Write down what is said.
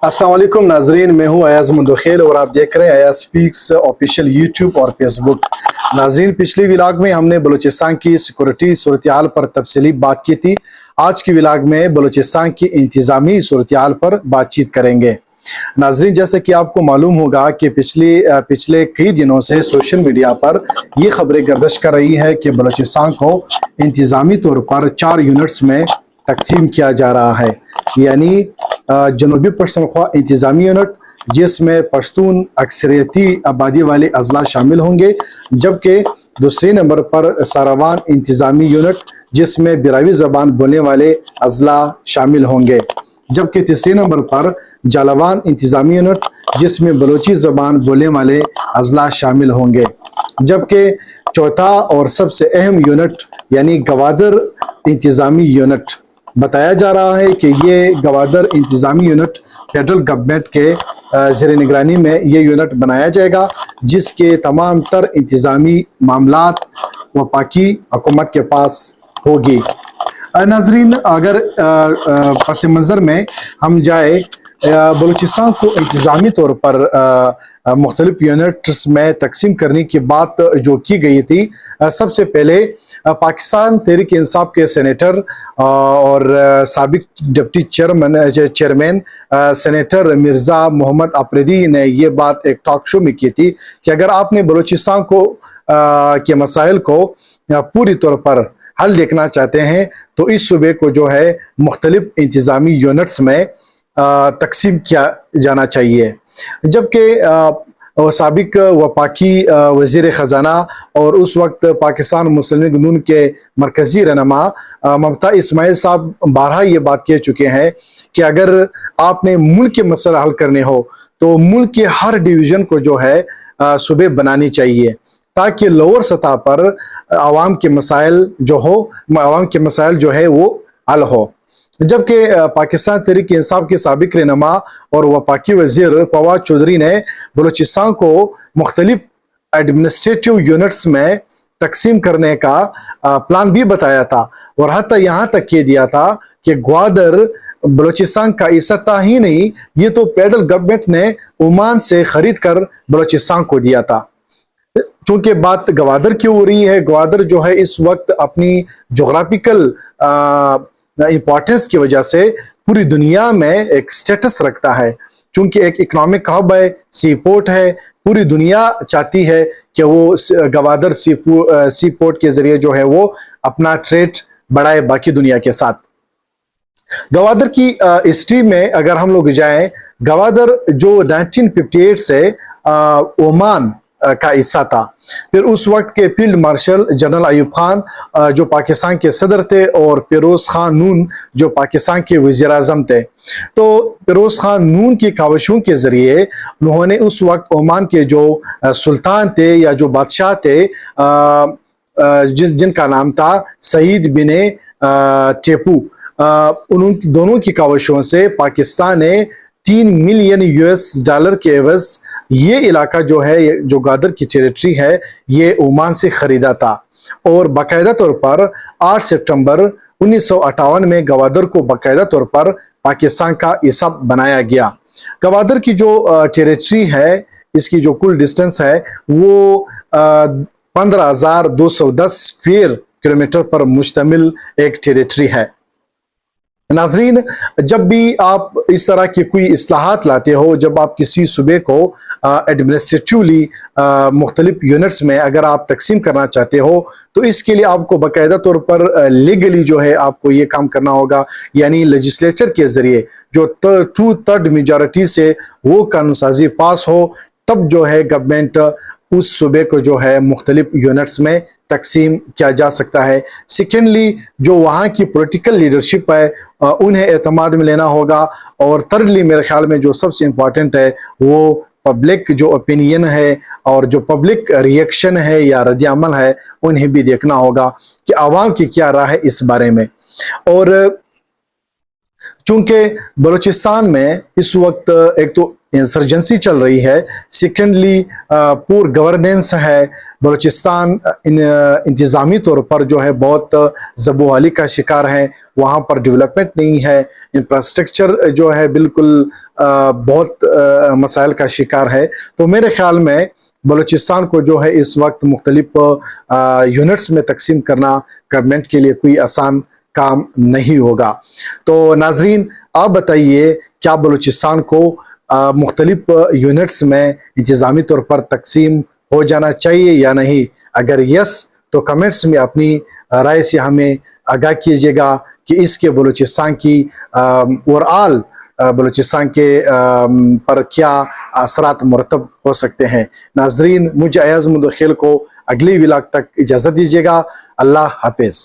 अस्सलाम वालेकुम नाजरीन, मैं हूं अयाज मुंदखेल और आप देख रहे हैं अयाज स्पीक्स ऑफिशियल यूट्यूब और फेसबुक। नाजरीन, पिछले व्लॉग में हमने बलूचिस्तान की सिक्योरिटी सूरत हाल पर तफसीली बात की थी। आज की व्लॉग में बलूचिस्तान की इंतजामी सूरत हाल पर बातचीत करेंगे। नाजरीन, जैसे कि आपको मालूम होगा कि पिछले कई दिनों से सोशल मीडिया पर ये खबरें गर्दिश कर रही है कि बलूचिस्तान को इंतजामी तौर पर 4 यूनिट्स में तकसीम किया जा रहा है, यानी जनूबी पश्तूनख्वा इंतजामी यूनिट जिसमें पश्तून अक्सरियती आबादी वाले अजला शामिल होंगे, जबकि दूसरे नंबर पर सारावान इंतजामी यूनिट जिसमें बिरावी ज़बान बोलने वाले अजला शामिल होंगे, जबकि तीसरे नंबर पर जालावान इंतजामी यूनिट जिसमें बलोची ज़बान बोलने वाले अजला शामिल होंगे, जबकि चौथा और सबसे अहम यूनिट यानी गवादर इंतजामी यूनिट बताया जा रहा है कि ये गवादर इंतजामी यूनिट फेडरल गवर्नमेंट के ज़ेर निगरानी में ये यूनिट बनाया जाएगा, जिसके तमाम तर इंतजामी मामलात वफाकी हुकूमत के पास होगी। नाजरीन, अगर पस मंज़र में हम जाए बलूचिस्तान को इंतजामी तौर पर मुख्तलिफ यूनिट्स में तकसीम करने की बात जो की गई थी, सबसे पहले पाकिस्तान तहरीक इंसाफ के सेनेटर और साबिक deputy chairman senator Mirza Mohammad Afridi ने ये बात एक टॉक शो में की थी कि अगर आपने बलूचिस्तान को के मसाइल को पूरी तौर पर हल देखना चाहते हैं तो इस सूबे को जो है मुख्तलिफ इंतजामी यूनिट्स में तकसीम किया जाना चाहिए। जबकि साबिक वफाकी वज़ीर ख़जाना और उस वक्त पाकिस्तान मुस्लिम लीग नून के मरकज़ी रहनुमा ममता इस्माइल साहब बारहा ये बात कह चुके हैं कि अगर आपने मुल्क के मसले हल करने हो तो मुल्क के हर डिवीज़न को जो है सूबे बनानी चाहिए, ताकि लोअर सतह पर आवाम के मसाइल जो है वो हल हो। जबकि पाकिस्तान तहरीक इंसाफ के साबिक रहनुमा और वफाकी वज़ीर फवाद चौधरी ने बलूचिस्तान को मुख्तलिफ एडमिनिस्ट्रेटिव यूनिट्स में तकसीम करने का प्लान भी बताया था और हत्ता यहाँ तक कह दिया था कि ग्वादर बलूचिस्तान का हिस्सा ही नहीं, ये तो फेडरल गवर्नमेंट ने ओमान से खरीद कर बलूचिस्तान को दिया था। चूंकि बात गवादर की हो रही है, ग्वादर जो है इस वक्त अपनी जोग्राफिकल इंपॉर्टेंस की वजह से पूरी दुनिया में एक स्टेटस रखता है, चूंकि एक इकोनॉमिक हब है, सी पोर्ट है। पूरी दुनिया चाहती है कि वो गवादर सी पोर्ट के जरिए जो है वो अपना ट्रेड बढ़ाए बाकी दुनिया के साथ। गवादर की हिस्ट्री में अगर हम लोग जाएं, गवादर जो 1958 से ओमान का हिस्सा था, फिर उस वक्त के field marshal general Ayub Khan जो पाकिस्तान के सदर थे और फिरोज खान नून जो पाकिस्तान के वज़ीर आज़म थे, तो फिरोज खान नून की काविशों के ज़रिए उन्होंने उस वक्त ओमान के जो सुल्तान थे या जो बादशाह थे जिनका नाम था सईद बिन टेपू, उन दोनों की काविशों से पाकिस्तान ने 3 मिलियन US डॉलर के एवज ये इलाका जो है, जो गवादर की टेरिटरी है, ये ओमान से खरीदा था और बाकायदा तौर पर 8 सितंबर 1958 में गवादर को बाकायदा तौर पर पाकिस्तान का हिस्सा बनाया गया। गवादर की जो टेरिटरी है, इसकी जो कुल डिस्टेंस है वो 15,210 स्क्वायर किलोमीटर पर मुश्तमिल एक टेरिटरी है। नाजरीन, जब भी आप इस तरह की कोई इस्लाहात लाते हो, जब आप किसी सूबे को एडमिनिस्ट्रेटिवली मुख्तलिफ यूनिट्स में अगर आप तकसीम करना चाहते हो तो इसके लिए आपको बाकायदा तौर पर लीगली जो है आपको ये काम करना होगा, यानी लेजिस्लेचर के ज़रिए जो 2/3 मेजॉरिटी से वो कानून साजी पास हो, तब जो है गवर्नमेंट उस सूबे को जो है मुख्तलिफ यूनिट्स में तकसीम किया जा सकता है। सेकेंडली, जो वहाँ की पॉलिटिकल लीडरशिप है उन्हें एतमाद में लेना होगा, और थर्डली मेरे ख्याल में जो सबसे इम्पॉर्टेंट है वो पब्लिक जो ओपिनियन है और जो पब्लिक रिएक्शन है या रद्द-ए-अमल है, उन्हें भी देखना होगा कि आवाम की क्या राय है इस बारे में। और चूंकि बलूचिस्तान में इस वक्त एक तो इंसर्जेंसी चल रही है, सेकेंडली पुअर गवर्नेंस है, बलूचिस्तान इंतज़ामी तौर पर जो है बहुत ज़बूहाली का शिकार है, वहाँ पर डेवलपमेंट नहीं है, इंफ्रास्ट्रक्चर जो है बिल्कुल बहुत मसाइल का शिकार है। तो मेरे ख्याल में बलूचिस्तान को जो है इस वक्त मुख्तलिफ यूनिट्स में तकसीम करना गवर्नमेंट के लिए कोई आसान काम नहीं होगा। तो नाजरीन, आप बताइए क्या बलूचिस्तान को मुख्तलिफ यूनिट्स में इंतज़ामी तौर पर तकसीम हो जाना चाहिए या नहीं? अगर यस तो कमेंट्स में अपनी राय से हमें आगाह कीजिएगा कि इसके बलूचिस्तान की ओवरऑल बलूचिस्तान के पर क्या असरात मुरतब हो सकते हैं। नाजरीन, मुझे अयाज मुंदखेल को अगली व्लॉग तक इजाज़त दीजिएगा। अल्लाह हाफिज़।